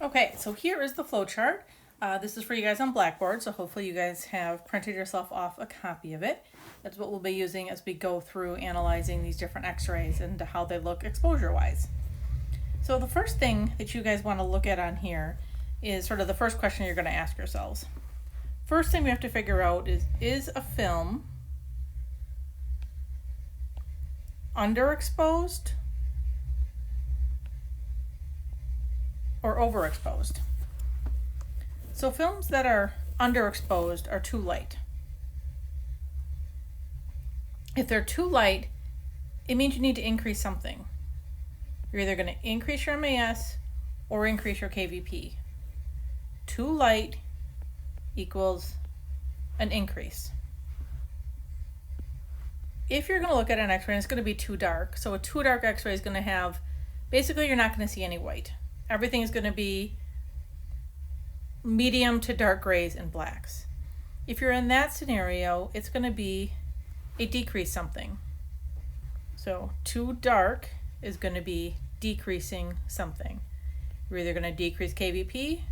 Okay, so here is the flowchart. This is for you guys on Blackboard, so hopefully you guys have printed yourself off a copy of it. That's what we'll be using as we go through analyzing these different x-rays and how they look exposure-wise. So the first thing that you guys want to look at on here is sort of the first question you're going to ask yourselves. First thing we have to figure out is a film underexposed or overexposed? So films that are underexposed are too light. If they're too light, it means you need to increase something. You're either going to increase your MAS or increase your KVP. Too light equals an increase. If you're going to look at an x-ray and it's going to be too dark, so a too dark x-ray is going to have, basically you're not going to see any white. Everything is going to be medium to dark grays and blacks. If you're in that scenario, it's going to be a decrease something. So too dark is going to be decreasing something. You're either going to decrease KVP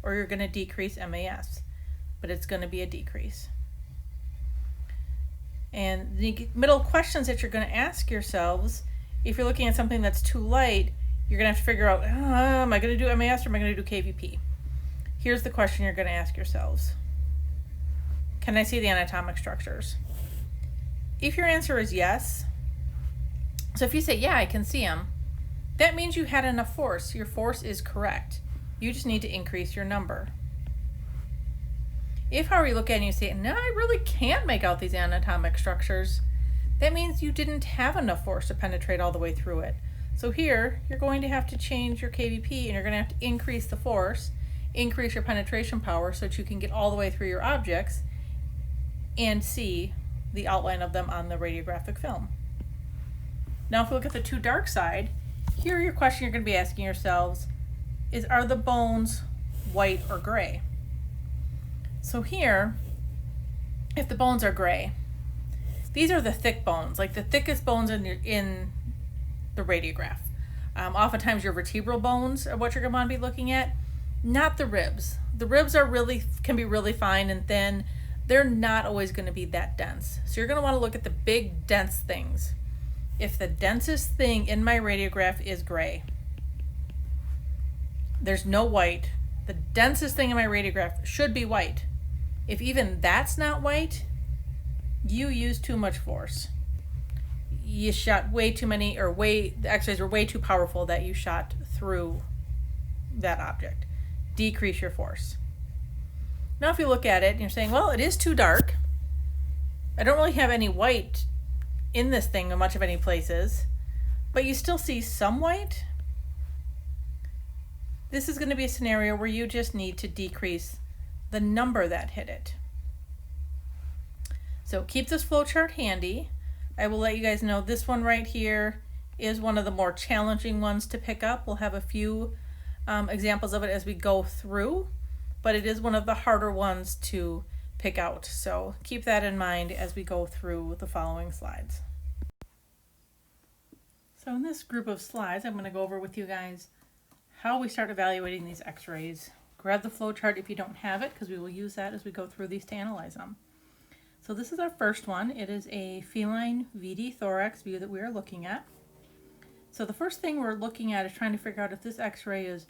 or you're going to decrease MAS, but it's going to be a decrease. And the middle questions that you're going to ask yourselves, if you're looking at something that's too light, you're going to have to figure out, am I going to do MAS or am I going to do KVP? Here's the question you're going to ask yourselves. Can I see the anatomic structures? If your answer is yes, so if you say, yeah, I can see them, that means you had enough force. Your force is correct. You just need to increase your number. If, however, you look at it and you say, no, I really can't make out these anatomic structures, that means you didn't have enough force to penetrate all the way through it. So here, you're going to have to change your KVP and you're going to have to increase the force, increase your penetration power so that you can get all the way through your objects and see the outline of them on the radiographic film. Now, if we look at the too dark side, here your question you're going to be asking yourselves is, are the bones white or gray? So here, if the bones are gray, these are the thick bones, like the thickest bones in the radiograph. Oftentimes your vertebral bones are what you're going to want to be looking at, not the ribs. The ribs can be really fine and thin. They're not always going to be that dense. So you're going to want to look at the big dense things. If the densest thing in my radiograph is gray, there's no white, the densest thing in my radiograph should be white. If even that's not white, you used too much force. You shot way too many, the x-rays were way too powerful that you shot through that object. Decrease your force. Now if you look at it and you're saying, well, it is too dark. I don't really have any white in this thing in much of any places, but you still see some white. This is going to be a scenario where you just need to decrease the number that hit it. So keep this flowchart handy. I will let you guys know this one right here is one of the more challenging ones to pick up. We'll have a few examples of it as we go through, but it is one of the harder ones to pick out. So keep that in mind as we go through the following slides. So in this group of slides, I'm going to go over with you guys how we start evaluating these x-rays. Grab the flowchart if you don't have it, because we will use that as we go through these to analyze them. So this is our first one. It is a feline VD thorax view that we are looking at. So the first thing we're looking at is trying to figure out if this x-ray is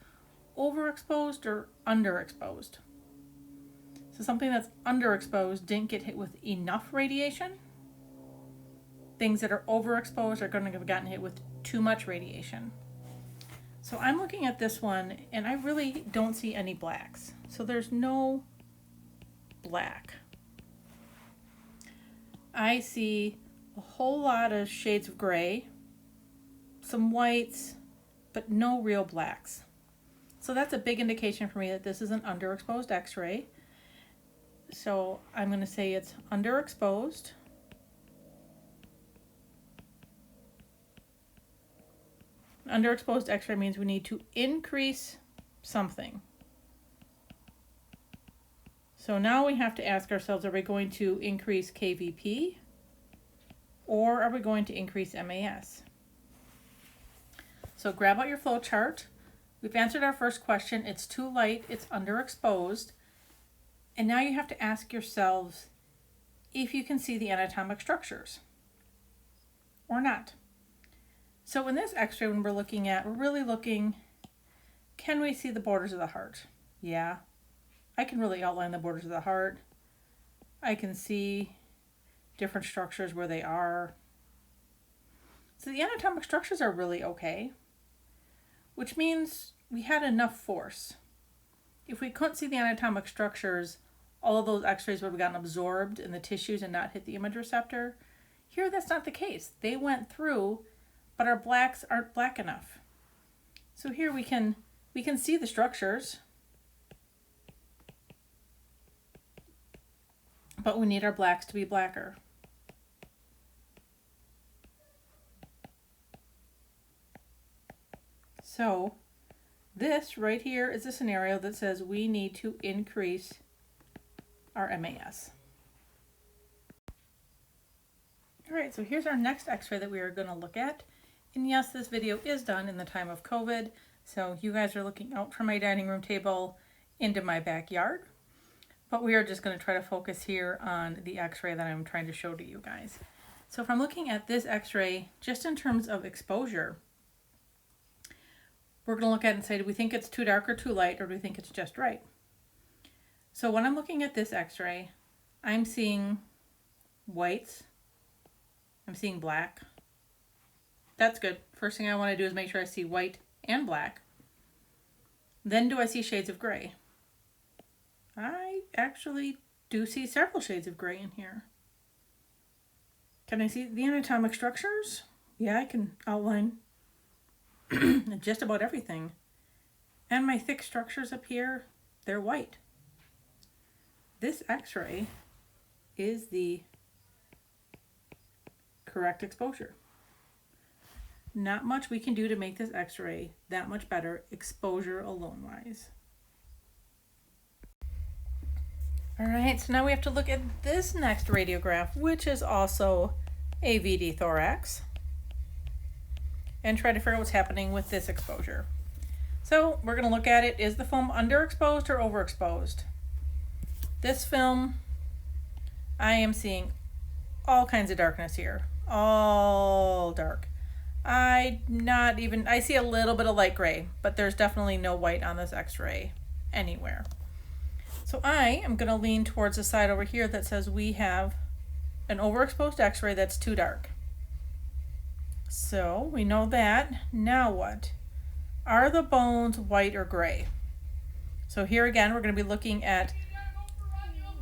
overexposed or underexposed. So something that's underexposed didn't get hit with enough radiation. Things that are overexposed are going to have gotten hit with too much radiation. So I'm looking at this one and I really don't see any blacks. So there's no black. I see a whole lot of shades of gray, some whites, but no real blacks. So that's a big indication for me that this is an underexposed x-ray. So I'm going to say it's underexposed. Underexposed x-ray means we need to increase something. So now we have to ask ourselves, are we going to increase KVP or are we going to increase MAS? So grab out your flow chart. We've answered our first question. It's too light, it's underexposed. And now you have to ask yourselves if you can see the anatomic structures or not. So in this x-ray, when we're looking at, we're really looking, can we see the borders of the heart? Yeah, I can really outline the borders of the heart. I can see different structures where they are. So the anatomic structures are really okay, which means we had enough force. If we couldn't see the anatomic structures, all of those x-rays would have gotten absorbed in the tissues and not hit the image receptor. Here, that's not the case. They went through, but our blacks aren't black enough. So here we can see the structures, but we need our blacks to be blacker. So this right here is a scenario that says we need to increase our MAS. All right, so here's our next x-ray that we are going to look at. And yes, this video is done in the time of COVID, so you guys are looking out from my dining room table into my backyard. But we are just going to try to focus here on the x-ray that I'm trying to show to you guys. So if I'm looking at this x-ray, just in terms of exposure, we're going to look at it and say, do we think it's too dark or too light, or do we think it's just right? So when I'm looking at this x-ray, I'm seeing whites, I'm seeing black. That's good. First thing I want to do is make sure I see white and black. Then do I see shades of gray? I actually do see several shades of gray in here. Can I see the anatomic structures? Yeah, I can outline just about everything. And my thick structures up here, they're white. This x-ray is the correct exposure. Not much we can do to make this x-ray that much better, exposure alone wise. All right, so now we have to look at this next radiograph, which is also a VD thorax, and try to figure out what's happening with this exposure. So we're going to look at it. Is the foam underexposed or overexposed? This film, I am seeing all kinds of darkness here, all dark. I see a little bit of light gray, but there's definitely no white on this x-ray anywhere. So I am going to lean towards the side over here that says we have an overexposed x-ray that's too dark. So we know that. Now what? Are the bones white or gray? So here again, we're going to be looking at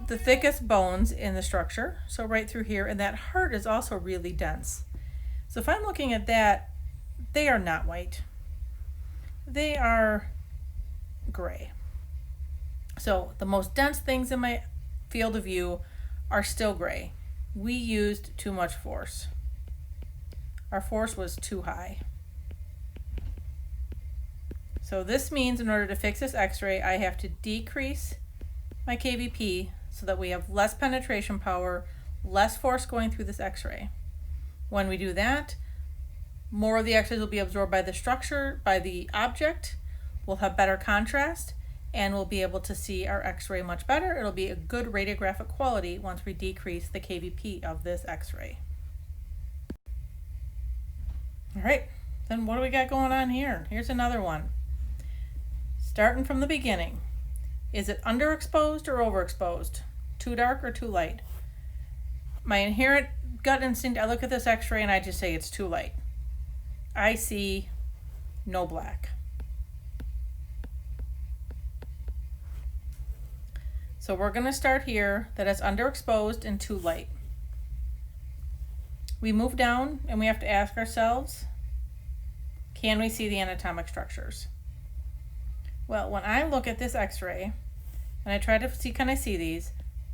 the thickest bones in the structure. So right through here, and that heart is also really dense. So if I'm looking at that, they are not white. They are gray. So the most dense things in my field of view are still gray. We used too much force. Our force was too high. So this means in order to fix this x-ray, I have to decrease my KVP so that we have less penetration power, less force going through this x-ray. When we do that, more of the x-rays will be absorbed by the structure, by the object. We'll have better contrast, and we'll be able to see our x-ray much better. It'll be a good radiographic quality once we decrease the KVP of this x-ray. All right, then what do we got going on here? Here's another one. Starting from the beginning. Is it underexposed or overexposed? Too dark or too light? My inherent gut instinct, I look at this x-ray and I just say it's too light. I see no black. So we're going to start here that it's underexposed and too light. We move down and we have to ask ourselves, can we see the anatomic structures? Well, when I look at this x-ray and I try to see, can I see these?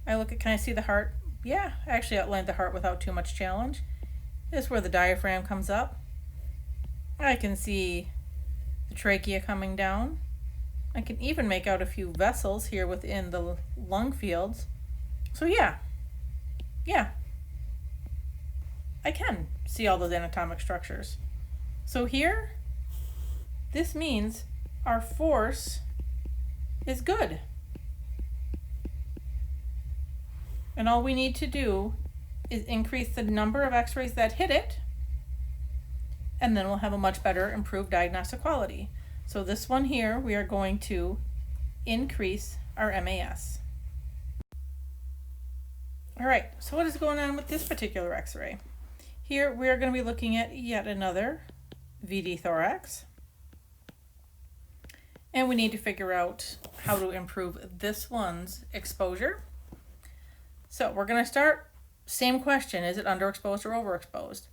I look at, can I see the heart? Yeah, I actually outlined the heart without too much challenge. This is where the diaphragm comes up. I can see the trachea coming down. I can even make out a few vessels here within the lung fields. So yeah, I can see all those anatomic structures. So here, this means our force is good. And all we need to do is increase the number of x-rays that hit it, and then we'll have a much better improved diagnostic quality. So this one here, we are going to increase our MAS. All right, so what is going on with this particular x-ray? Here we are going to be looking at yet another VD thorax. And we need to figure out how to improve this one's exposure. So we're going to start, same question, is it underexposed or overexposed?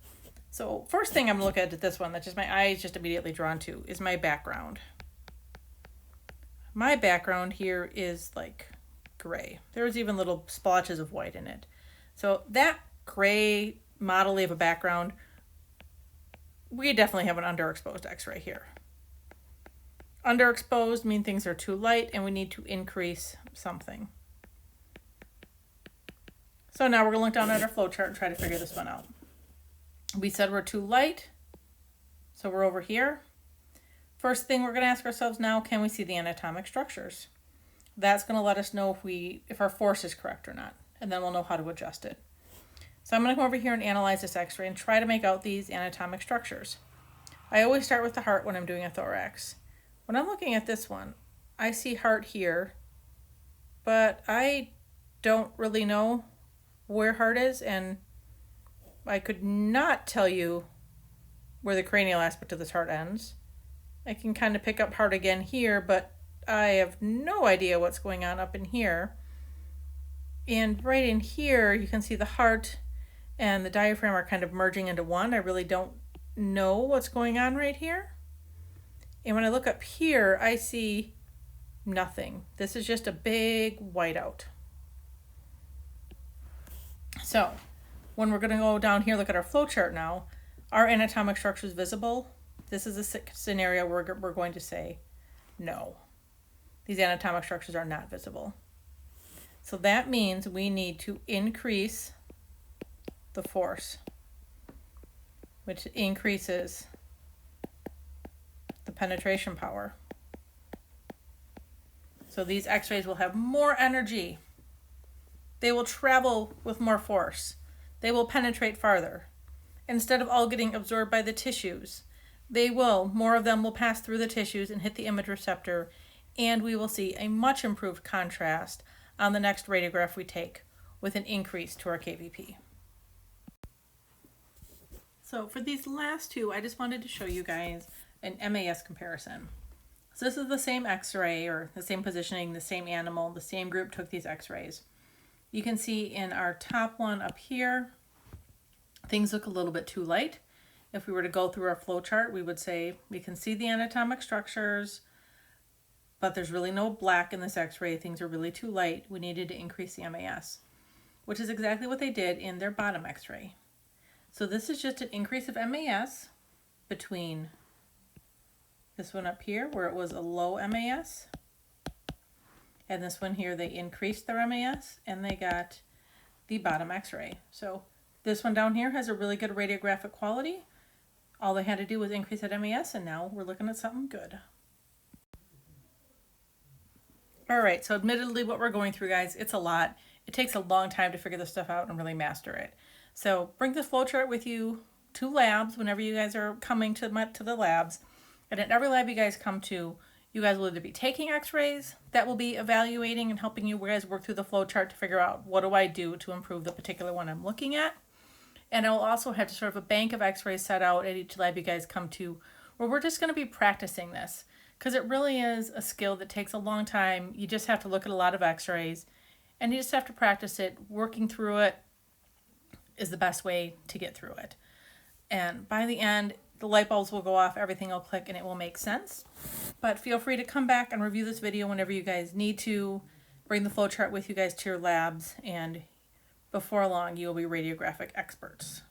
So first thing I'm going to look at this one that just my eye is just immediately drawn to is my background. My background here is like gray. There's even little splotches of white in it. So that gray modelly of a background, we definitely have an underexposed x-ray here. Underexposed means things are too light and we need to increase something. So now we're going to look down at our flowchart and try to figure this one out. We said we're too light, so we're over here. First thing we're going to ask ourselves now, can we see the anatomic structures? That's going to let us know if our force is correct or not, and then we'll know how to adjust it. So I'm going to come over here and analyze this x-ray and try to make out these anatomic structures. I always start with the heart when I'm doing a thorax. When I'm looking at this one, I see heart here, but I don't really know where heart is, and I could not tell you where the cranial aspect of this heart ends. I can kind of pick up heart again here, but I have no idea what's going on up in here. And right in here, you can see the heart and the diaphragm are kind of merging into one. I really don't know what's going on right here. And when I look up here, I see nothing. This is just a big whiteout. So when we're going to go down here, look at our flowchart now, are anatomic structures visible? This is a scenario where we're going to say no. These anatomic structures are not visible. So that means we need to increase the force, which increases the penetration power. So these x-rays will have more energy. They will travel with more force. They will penetrate farther. Instead of all getting absorbed by the tissues, more of them will pass through the tissues and hit the image receptor, and we will see a much improved contrast on the next radiograph we take with an increase to our KVP. So for these last two, I just wanted to show you guys an MAS comparison. So this is the same x-ray, or the same positioning, the same animal, the same group took these x-rays. You can see in our top one up here, things look a little bit too light. If we were to go through our flow chart, we would say we can see the anatomic structures, but there's really no black in this x-ray. Things are really too light. We needed to increase the MAS, which is exactly what they did in their bottom x-ray. So this is just an increase of MAS between this one up here where it was a low MAS, and this one here, they increased their MAS and they got the bottom x-ray. So this one down here has a really good radiographic quality. All they had to do was increase that MAS, and now we're looking at something good. All right, so admittedly what we're going through, guys, it's a lot. It takes a long time to figure this stuff out and really master it. So bring this flowchart with you to labs whenever you guys are coming to the labs. And at every lab you guys come to, you guys will either be taking x-rays that will be evaluating and helping you guys work through the flowchart to figure out what do I do to improve the particular one I'm looking at. And I'll also have sort of a bank of x-rays set out at each lab you guys come to where we're just going to be practicing this, because it really is a skill that takes a long time. You just have to look at a lot of x-rays and you just have to practice it. Working through it is the best way to get through it. And by the end, the light bulbs will go off, everything will click, and it will make sense. But feel free to come back and review this video whenever you guys need to. Bring the flowchart with you guys to your labs, and before long, you will be radiographic experts.